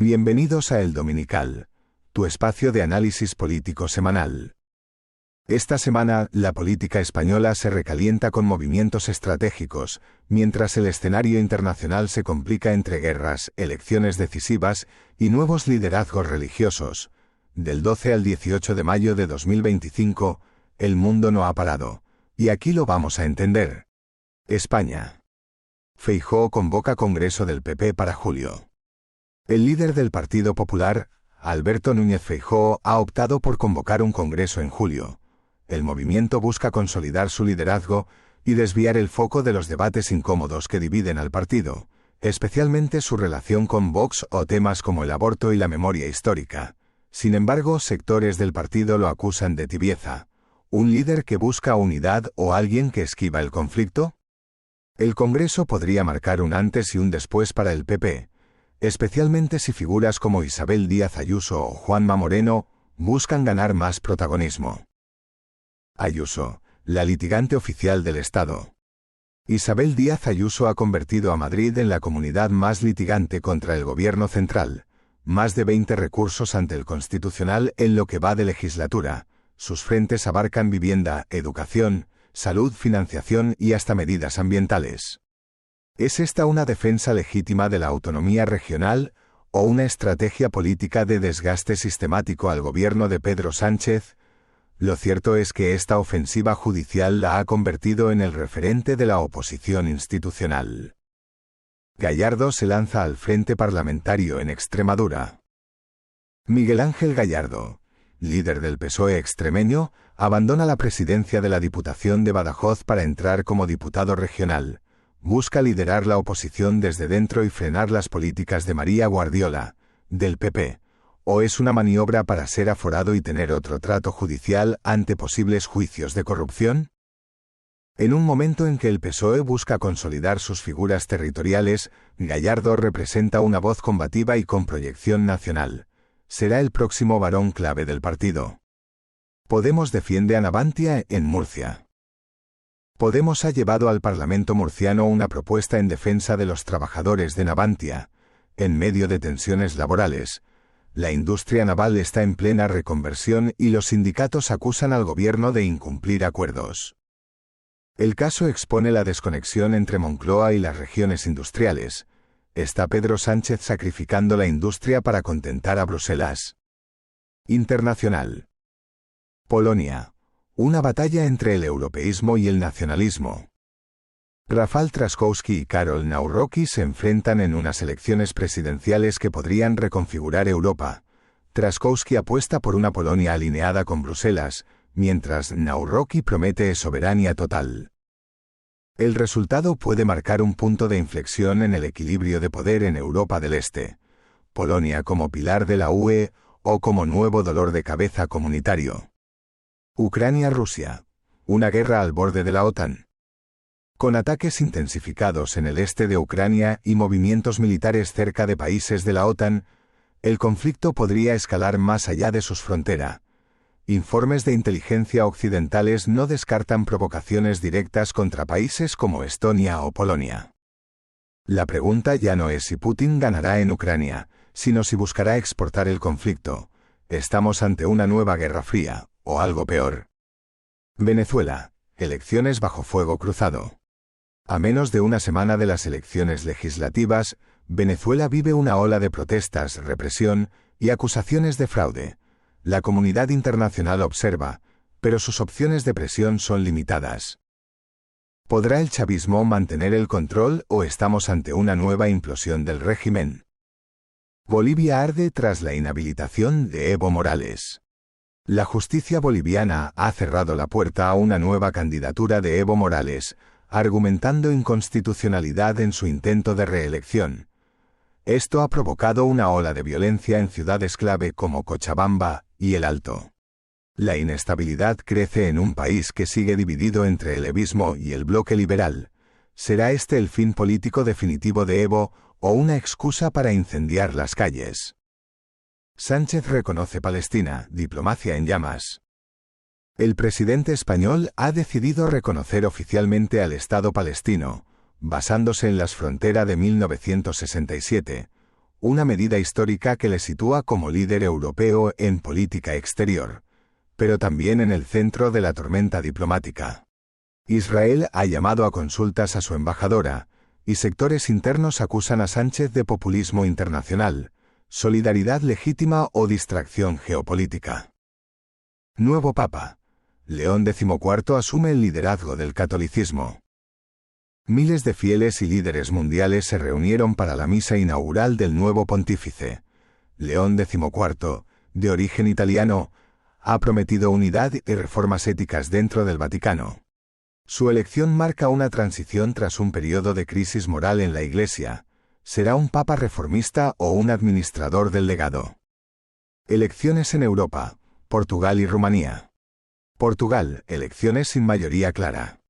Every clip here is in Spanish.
Bienvenidos a El Dominical, tu espacio de análisis político semanal. Esta semana, la política española se recalienta con movimientos estratégicos, mientras el escenario internacional se complica entre guerras, elecciones decisivas y nuevos liderazgos religiosos. Del 12 al 18 de mayo de 2025, el mundo no ha parado, y aquí lo vamos a entender. España. Feijóo convoca Congreso del PP para julio. El líder del Partido Popular, Alberto Núñez Feijóo, ha optado por convocar un congreso en julio. El movimiento busca consolidar su liderazgo y desviar el foco de los debates incómodos que dividen al partido, especialmente su relación con Vox o temas como el aborto y la memoria histórica. Sin embargo, sectores del partido lo acusan de tibieza. ¿Un líder que busca unidad o alguien que esquiva el conflicto? El Congreso podría marcar un antes y un después para el PP, especialmente si figuras como Isabel Díaz Ayuso o Juanma Moreno buscan ganar más protagonismo. Ayuso, la litigante oficial del Estado. Isabel Díaz Ayuso ha convertido a Madrid en la comunidad más litigante contra el gobierno central. Más de 20 recursos ante el Constitucional en lo que va de legislatura. Sus frentes abarcan vivienda, educación, salud, financiación y hasta medidas ambientales. ¿Es esta una defensa legítima de la autonomía regional o una estrategia política de desgaste sistemático al gobierno de Pedro Sánchez? Lo cierto es que esta ofensiva judicial la ha convertido en el referente de la oposición institucional. Gallardo se lanza al frente parlamentario en Extremadura. Miguel Ángel Gallardo, líder del PSOE extremeño, abandona la presidencia de la Diputación de Badajoz para entrar como diputado regional. Busca liderar la oposición desde dentro y frenar las políticas de María Guardiola, del PP, ¿o es una maniobra para ser aforado y tener otro trato judicial ante posibles juicios de corrupción? En un momento en que el PSOE busca consolidar sus figuras territoriales, Gallardo representa una voz combativa y con proyección nacional. Será el próximo varón clave del partido. Podemos defiende a Navantia en Murcia. Podemos ha llevado al Parlamento murciano una propuesta en defensa de los trabajadores de Navantia. En medio de tensiones laborales, la industria naval está en plena reconversión y los sindicatos acusan al gobierno de incumplir acuerdos. El caso expone la desconexión entre Moncloa y las regiones industriales. ¿Está Pedro Sánchez sacrificando la industria para contentar a Bruselas? Internacional. Polonia. Una batalla entre el europeísmo y el nacionalismo. Rafał Trzaskowski y Karol Nawrocki se enfrentan en unas elecciones presidenciales que podrían reconfigurar Europa. Trzaskowski apuesta por una Polonia alineada con Bruselas, mientras Nawrocki promete soberanía total. El resultado puede marcar un punto de inflexión en el equilibrio de poder en Europa del Este. Polonia como pilar de la UE o como nuevo dolor de cabeza comunitario. Ucrania-Rusia. Una guerra al borde de la OTAN. Con ataques intensificados en el este de Ucrania y movimientos militares cerca de países de la OTAN, el conflicto podría escalar más allá de sus fronteras. Informes de inteligencia occidentales no descartan provocaciones directas contra países como Estonia o Polonia. La pregunta ya no es si Putin ganará en Ucrania, sino si buscará exportar el conflicto. ¿Estamos ante una nueva guerra fría, o algo peor? Venezuela. Elecciones bajo fuego cruzado. A menos de una semana de las elecciones legislativas, Venezuela vive una ola de protestas, represión y acusaciones de fraude. La comunidad internacional observa, pero sus opciones de presión son limitadas. ¿Podrá el chavismo mantener el control o estamos ante una nueva implosión del régimen? Bolivia arde tras la inhabilitación de Evo Morales. La justicia boliviana ha cerrado la puerta a una nueva candidatura de Evo Morales, argumentando inconstitucionalidad en su intento de reelección. Esto ha provocado una ola de violencia en ciudades clave como Cochabamba y El Alto. La inestabilidad crece en un país que sigue dividido entre el evismo y el bloque liberal. ¿Será este el fin político definitivo de Evo o una excusa para incendiar las calles? Sánchez reconoce Palestina, diplomacia en llamas. El presidente español ha decidido reconocer oficialmente al Estado palestino, basándose en las fronteras de 1967, una medida histórica que le sitúa como líder europeo en política exterior, pero también en el centro de la tormenta diplomática. Israel ha llamado a consultas a su embajadora, y sectores internos acusan a Sánchez de populismo internacional, solidaridad legítima o distracción geopolítica. Nuevo Papa. León XIV asume el liderazgo del catolicismo. Miles de fieles y líderes mundiales se reunieron para la misa inaugural del nuevo pontífice. León XIV, de origen italiano, ha prometido unidad y reformas éticas dentro del Vaticano. Su elección marca una transición tras un periodo de crisis moral en la Iglesia. ¿Será un papa reformista o un administrador del legado? Elecciones en Europa, Portugal y Rumanía. Portugal, elecciones sin mayoría clara.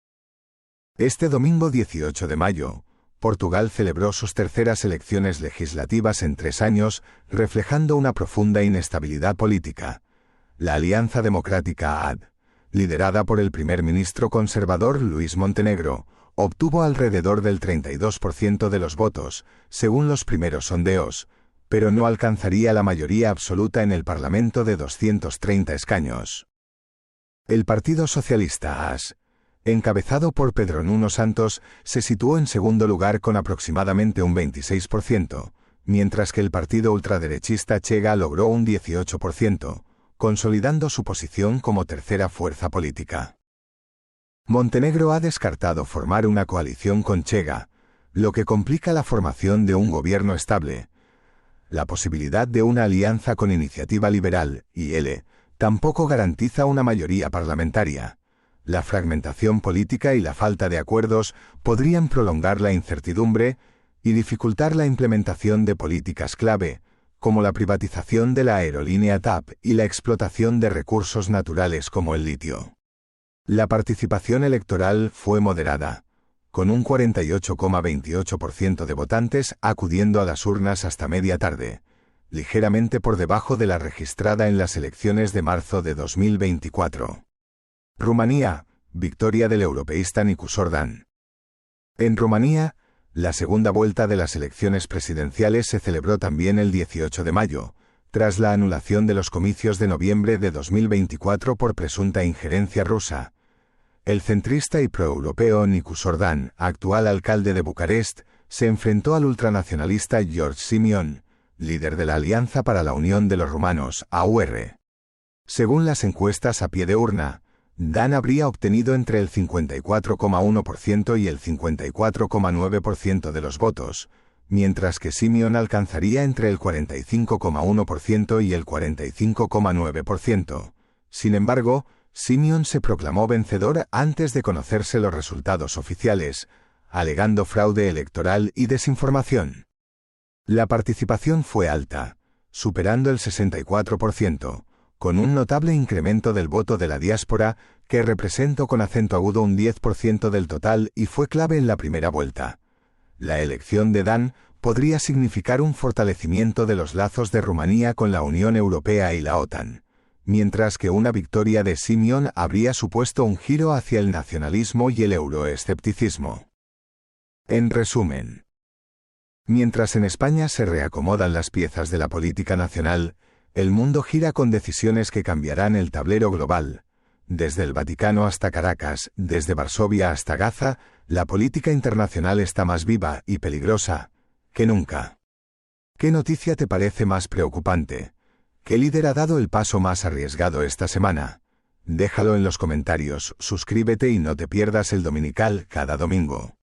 Este domingo 18 de mayo, Portugal celebró sus terceras elecciones legislativas en 3 años, reflejando una profunda inestabilidad política. La Alianza Democrática AD, liderada por el primer ministro conservador Luís Montenegro, obtuvo alrededor del 32% de los votos, según los primeros sondeos, pero no alcanzaría la mayoría absoluta en el Parlamento de 230 escaños. El Partido Socialista AS, encabezado por Pedro Nuno Santos, se situó en segundo lugar con aproximadamente un 26%, mientras que el partido ultraderechista Chega logró un 18%, consolidando su posición como tercera fuerza política. Montenegro ha descartado formar una coalición con Chega, lo que complica la formación de un gobierno estable. La posibilidad de una alianza con Iniciativa Liberal, IL, tampoco garantiza una mayoría parlamentaria. La fragmentación política y la falta de acuerdos podrían prolongar la incertidumbre y dificultar la implementación de políticas clave, como la privatización de la aerolínea TAP y la explotación de recursos naturales como el litio. La participación electoral fue moderada, con un 48,28% de votantes acudiendo a las urnas hasta media tarde, ligeramente por debajo de la registrada en las elecciones de marzo de 2024. Rumanía, victoria del europeísta Nicus Orban. En Rumanía, la segunda vuelta de las elecciones presidenciales se celebró también el 18 de mayo, tras la anulación de los comicios de noviembre de 2024 por presunta injerencia rusa. El centrista y proeuropeo Nicus Orban, actual alcalde de Bucarest, se enfrentó al ultranacionalista George Simion, líder de la Alianza para la Unión de los Rumanos, AUR. Según las encuestas a pie de urna, Dan habría obtenido entre el 54,1% y el 54,9% de los votos, mientras que Simion alcanzaría entre el 45,1% y el 45,9%. Sin embargo, Simion se proclamó vencedor antes de conocerse los resultados oficiales, alegando fraude electoral y desinformación. La participación fue alta, superando el 64%, con un notable incremento del voto de la diáspora, que representó con acento agudo un 10% del total y fue clave en la primera vuelta. La elección de Dan podría significar un fortalecimiento de los lazos de Rumanía con la Unión Europea y la OTAN, mientras que una victoria de Simion habría supuesto un giro hacia el nacionalismo y el euroescepticismo. En resumen, mientras en España se reacomodan las piezas de la política nacional, el mundo gira con decisiones que cambiarán el tablero global. Desde el Vaticano hasta Caracas, desde Varsovia hasta Gaza, la política internacional está más viva y peligrosa que nunca. ¿Qué noticia te parece más preocupante? ¿Qué líder ha dado el paso más arriesgado esta semana? Déjalo en los comentarios, suscríbete y no te pierdas el dominical cada domingo.